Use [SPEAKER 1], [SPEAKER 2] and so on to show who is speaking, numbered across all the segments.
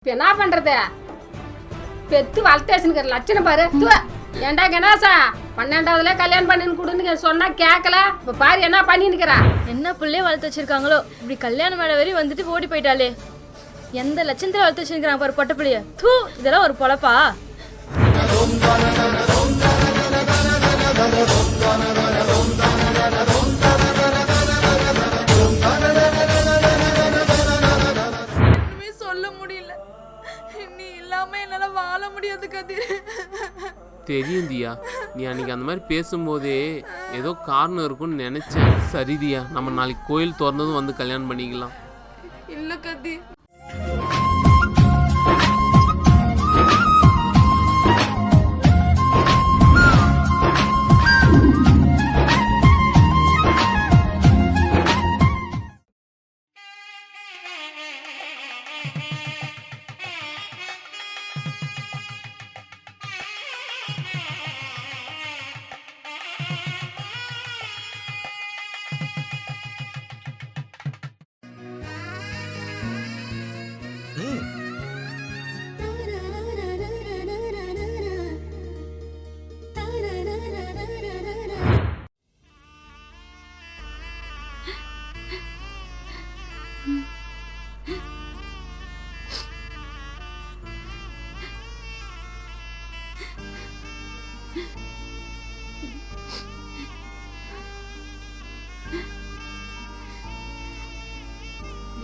[SPEAKER 1] இப்போ என்ன பண்றது? பெத்து வளர்த்தேசுங்கிற லட்சணம் பாரு. ஏண்டா கணேசா 12வதுல கல்யாணம் பண்ணின்னு கொடுன்னு சொன்னா கேட்கல. இப்போ பாரு என்ன பண்ணின்னுக்கிறா.
[SPEAKER 2] என்ன பிள்ளைய வளர்த்து வச்சிருக்காங்களோ, இப்படி கல்யாணம் மேலே வரையும் வந்துட்டு ஓடி போயிட்டாலே. எந்த லட்சத்தில் வளர்த்து வச்சிருக்கிறாங்க பாரு பொட்ட பிள்ளைய. தூ, இதெல்லாம் ஒரு பொழப்பா? சொல்ல முடியல, நீ இல்லாம என்னால வாழ முடியாது கதிர்.
[SPEAKER 3] தெரியும் தியா, நீ அன்னைக்கு அந்த மாதிரி பேசும்போதே ஏதோ காரணம் இருக்கும்னு நினைச்சேன். சரி தியா, நம்ம நாளைக்கு கோயில் திறந்ததும் வந்து கல்யாணம் பண்ணிக்கலாம்.
[SPEAKER 2] இல்ல கதிர்,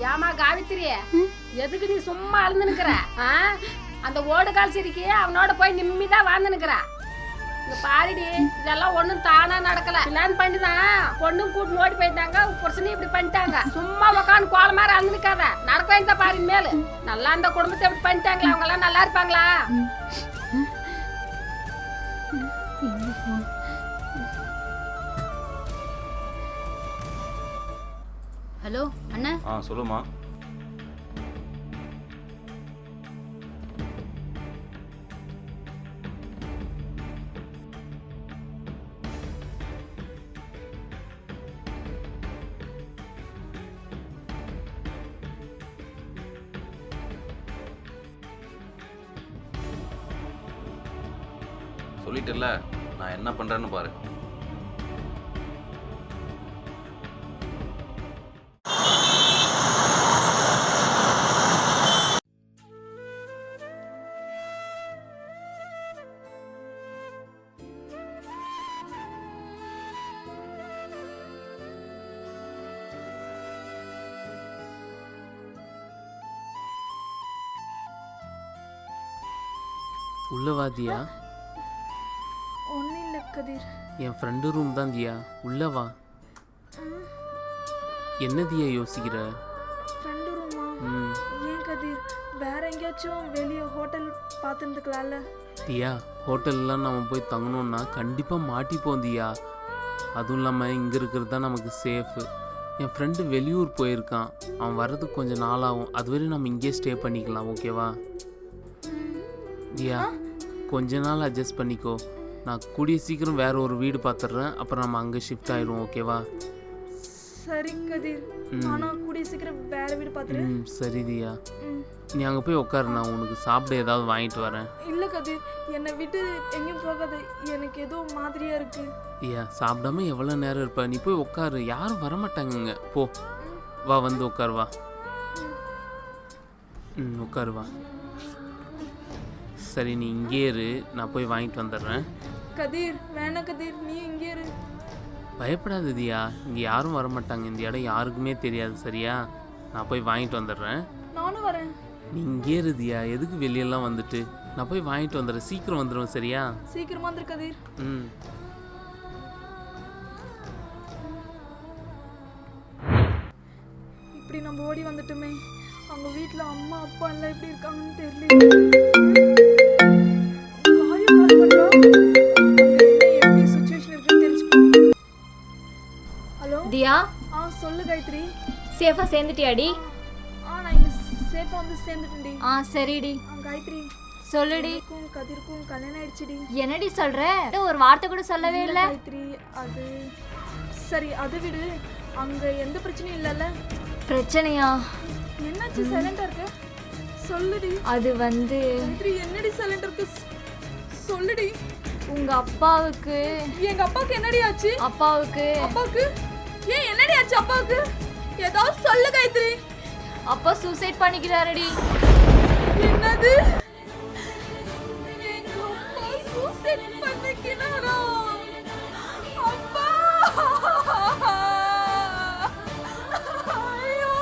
[SPEAKER 1] ஏமா காவித்திரி, எதுக்கு நீ சும்மா அழுந்துனுக்குற? அந்த ஓடுகால் சிரிக்கி அவனோட போய் நிம்மிதான் வாழ்ந்துனுக்குறா. இங்க பாருடி, இதெல்லாம் ஒண்ணும் தானா நடக்கல. பிளான் பண்ணிதான் பொண்ணும் கூட்டு ஓடி போயிட்டாங்க. புருஷனையும் இப்படி பண்ணிட்டாங்க. சும்மா உக்காந்து கோல மாதிரி அழுந்துனுக்காத. நடக்க வேண்டியதா பாரு மேலு. நல்லா இந்த குடும்பத்தை இப்படி பண்ணிட்டாங்களா? அவங்க எல்லாம் நல்லா இருப்பாங்களா?
[SPEAKER 2] ஹலோ அண்ணா.
[SPEAKER 4] சொல்லுமா. சொல்லிட்டல, நான் என்ன பண்றேன்னு பாரு.
[SPEAKER 3] உள்ளவா தியா.
[SPEAKER 2] ஒன்றும் இல்லை கதிர்,
[SPEAKER 3] என் ஃப்ரெண்டு ரூம் தான் தியா, உள்ளவா. என்ன தியா யோசிக்கிற?
[SPEAKER 2] ஃப்ரெண்டு ரூமா? ஏன் கதிர், வேற எங்கேயாச்சும் வெளியே ஹோட்டல் பார்த்துருந்துக்கலாம்ல?
[SPEAKER 3] தியா, ஹோட்டல்லாம் நம்ம போய் தங்கணும்னா கண்டிப்பாக மாட்டிப்போம் தியா. அதுவும் இல்லாமல் இங்கே இருக்கிறது தான் நமக்கு சேஃபு. என் ஃப்ரெண்டு வெளியூர் போயிருக்கான், அவன் வர்றதுக்கு கொஞ்சம் நாளாகும். அதுவரை நம்ம இங்கேயே ஸ்டே பண்ணிக்கலாம், ஓகேவா? தியா, கொஞ்ச நாள் அட்ஜஸ்ட் பண்ணிக்கோ. நான் கூடிய சீக்கிரம் வேற ஒரு வீடு பார்த்துட்றேன். அப்புறம் நம்ம அங்கே ஷிஃப்ட் ஆயிடுவோம், ஓகேவா?
[SPEAKER 2] சரி கதிர், ஆனால் கூடிய சீக்கிரம் வேற வீடு பார்த்துரு.
[SPEAKER 3] சரி தியா, நீ அங்கே போய் உட்காரு, நான் உனக்கு சாப்பிட ஏதாவது வாங்கிட்டு வரேன்.
[SPEAKER 2] இல்லை கதிர், என்னை விட்டு எங்கேயும் போகாது, எனக்கு ஏதோ மாதிரியா இருக்கு.
[SPEAKER 3] ஐயா, சாப்பிடாம எவ்வளோ நேரம் இருப்ப? நீ போய் உட்காரு, யாரும் வரமாட்டாங்கங்க. போ, வா, வந்து உட்காரு, வா. உட்காரு, வா. சரி, நீ இங்கே இரு, நான் போய் வாங்கிட்டு வந்துடுறேன்.
[SPEAKER 2] கதிர் வேணாம் கதிர், நீ இங்கே இரு.
[SPEAKER 3] பயப்படாத தியா, இங்கே யாரும் வரமாட்டாங்க. இந்த இடம் யாருக்குமே தெரியாது, சரியா? நான் போய் வாங்கிட்டு வந்துடுறேன்.
[SPEAKER 2] நானும் வரேன்.
[SPEAKER 3] நீ இங்கே இரு தியா, எதுக்கு வெளியெல்லாம் வந்துட்டு? நான் போய் வாங்கிட்டு வந்துடுறேன், சீக்கிரம் வந்துடுவேன், சரியா?
[SPEAKER 2] சீக்கிரமா வந்துரு கதிர். இப்படி நம்ம ஓடி வந்துட்டோமே, அவங்க வீட்டில் அம்மா அப்பா எல்லாம் எப்படி இருக்காங்கன்னு தெரியல.
[SPEAKER 5] தியா,
[SPEAKER 2] சொல்லு காயத்ரி.
[SPEAKER 5] சேஃபா சேர்ந்துட்டியாடி?
[SPEAKER 2] நான் இங்க சேஃபா வந்து சேர்ந்துட்டேன்டி.
[SPEAKER 5] சரிடி.
[SPEAKER 2] காயத்ரி,
[SPEAKER 5] சொல்லுடி.
[SPEAKER 2] கதிர்க்கும் கல்யாணம் ஆயிடுச்சுடி.
[SPEAKER 5] என்னடி சொல்ற? ஒரு வார்த்தை கூட சொல்லவே இல்ல.
[SPEAKER 2] காயத்ரி, அது சரி, அதை விடு. அங்க எந்த பிரச்சனையும் இல்லைல்ல?
[SPEAKER 5] பிரச்சனையா?
[SPEAKER 2] என்னாச்சு சைலண்டா இருக்கு? சொல்லுடி.
[SPEAKER 5] அது வந்து
[SPEAKER 2] காயத்ரி என்னடி சைலண்ட் இருக்கு? சொல்லுடி.
[SPEAKER 5] உங்க அப்பாவுக்கு
[SPEAKER 2] எங்க அப்பாவுக்கு என்னடி ஆச்சு?
[SPEAKER 5] அப்பாவுக்கு
[SPEAKER 2] ஏன் என்னடி ஆச்சு அப்பாவுக்கு? ஏதாவது சொல்லு காயத்ரி.
[SPEAKER 5] அப்பா சூசைட் பண்ணிக்கிறாரடி.
[SPEAKER 2] என்னது? எங்க அப்பா சூசைட் பண்ணிக்கிறாரா? அப்பா! ஐயோ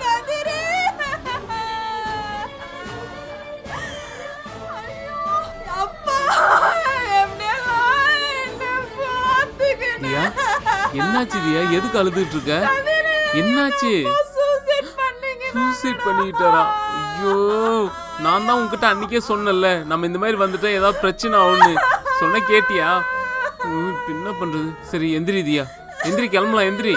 [SPEAKER 2] கதிரே! ஐயோ அப்பா! என்ன பாத்துக்கணும்.
[SPEAKER 3] தியா என்னாச்சு தியா? எதுக்கு அழுதுட்டு இருக்க? என்னாச்சு? சூசைட் பண்ணிக்கிட்டாரா? ஐயோ, நான் தான் உங்ககிட்ட அன்னைக்கே சொன்னேன்ல, நம்ம இந்த மாதிரி வந்துட்டா ஏதாவது பிரச்சனை ஆகும்னு. சொன்ன கேட்டியா? இப்ப என்ன பண்றது? சரி எந்திரி தியா, எந்திரி, கிளம்பலாம், எந்திரி.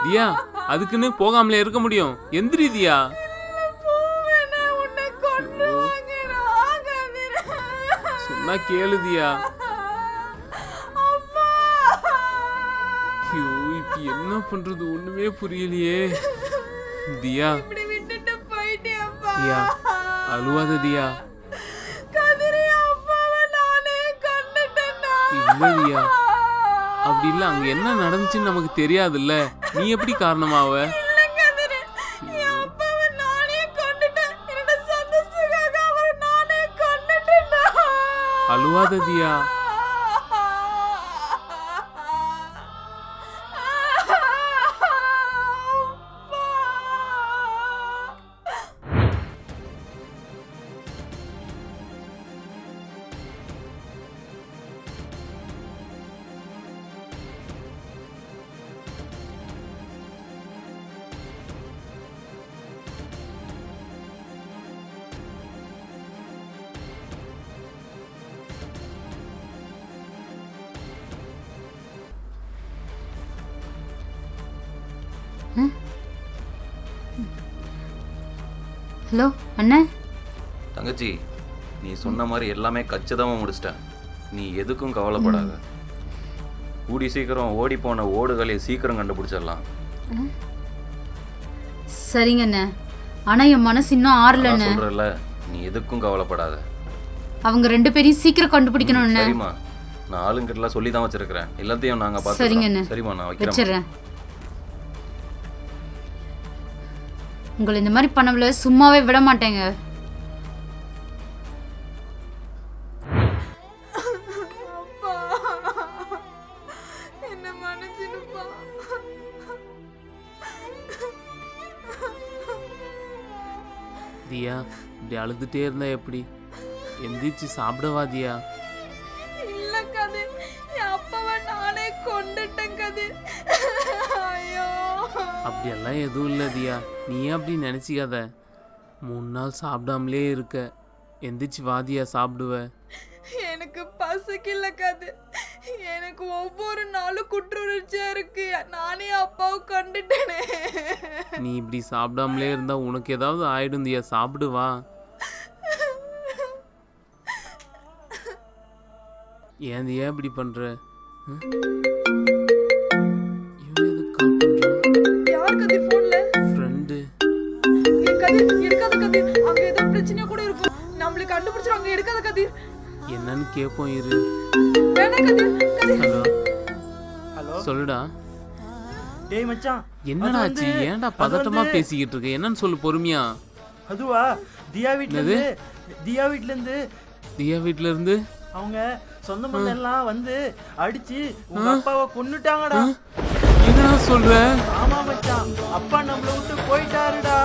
[SPEAKER 3] தியா அதுக்குன்னு போகாமலே இருக்க முடியும்? எந்திரி தியா. சொன்னா கேளு தியா. ஐயோ, இப்ப என்ன பண்றது? ஒண்ணுமே புரியலையே. தியா தியா அழுவாத தியா. இல்ல தியா, அப்படி இல்ல. அங்க என்ன நடந்துச்சுன்னு நமக்கு தெரியாதுல்ல, நீ எப்படி காரணமாவ? அழுவாத தியா.
[SPEAKER 6] ஹலோ அண்ணன்.
[SPEAKER 4] தங்கச்சி, நீ சொன்ன மாதிரி எல்லாமே கச்சிதமாக முடிச்சிட்டேன். நீ எதுக்கும் கவலைப்படாத. கூடி சீக்கிரம் ஓடி போன ஓடுகளை சீக்கிரம் கண்டுபிடிச்சிடலாம்.
[SPEAKER 6] சரிங்க அண்ணன். ஆனா என் மனசு இன்னும் ஆறலண்ணே.
[SPEAKER 4] சொல்றல, நீ எதுக்கும் கவலைப்படாத.
[SPEAKER 6] அவங்க 2 பேரையும் சீக்கிரம் கண்டுபிடிக்கணும் அண்ணன்.
[SPEAKER 4] சரிம்மா, நான் ஆளுங்கிட்டலாம் சொல்லி தான் வச்சிருக்கிறேன். எல்லாத்தையும் நாங்கள் பார்த்து.
[SPEAKER 6] சரிங்க அண்ணன்.
[SPEAKER 4] சரிம்மா, நான் வைக்கிறேன்.
[SPEAKER 6] வச்சிடுறேன். உங்களை இந்த மாதிரி பண்ணவள சும்மாவே விட மாட்டேங்க.
[SPEAKER 2] என்ன மன்னிச்சிடுப்பா.
[SPEAKER 3] தியா இப்படி அழுதுட்டே இருந்தா எப்படி? எந்திரிச்சு சாப்பிடவா தியா?
[SPEAKER 2] இல்ல கதிர், என் அப்பாவை நானே கொண்டுட்டேன் கதிர். ஐயோ,
[SPEAKER 3] அப்படியெல்லாம் எதுவும் இல்லை தியா, நீ ஏன் அப்படி நினச்சிக்காத. 3 நாள் சாப்பிடாமலே இருக்க. எந்திரிச்சு வாதியா, சாப்பிடுவ.
[SPEAKER 2] எனக்கு பசிக்கல கதிர். எனக்கு ஒவ்வொரு நாளும் குற்றுணர்ச்சியா இருக்கு. நானே அப்பாவை கொண்டுட்டேனே.
[SPEAKER 3] நீ இப்படி சாப்பிடாமலே இருந்தா உனக்கு ஏதாவது ஆயிடும் தியா, சாப்பிடுவா. ஏன் தியா இப்படி பண்ற?
[SPEAKER 2] யார் கதிர் போன்ல?
[SPEAKER 3] ஃப்ரெண்டு.
[SPEAKER 2] கதிர் எடுக்காத கதிர், அங்க ஏதோ பிரச்சனையா கூட இருக்கும். நம்மள கண்டுபிடிச்சிரும். எடுக்காத கதிர்.
[SPEAKER 3] என்னன்னு கேப்போம் இரு.
[SPEAKER 2] வேணா கதிர். கதிர்.
[SPEAKER 3] ஹலோ
[SPEAKER 7] ஹலோ,
[SPEAKER 3] சொல்லுடா.
[SPEAKER 7] டேய் மச்சான்,
[SPEAKER 3] என்னடா ஆச்சு? ஏன்டா பதட்டமா பேசிக்கிட்டு இருக்க? என்னன்னு சொல்லு பொறுமையா.
[SPEAKER 7] அதுவா, தியா வீட்ல இருந்து
[SPEAKER 3] தியா வீட்ல இருந்து
[SPEAKER 7] அவங்க சொந்த பந்தம் எல்லாம் வந்து அடிச்சு உங்க அப்பாவை கொன்னுட்டாங்கடா.
[SPEAKER 3] என்னடா சொல்ற?
[SPEAKER 7] ஆமா மச்சான், அப்பா நம்மள விட்டு போயிட்டாருடா.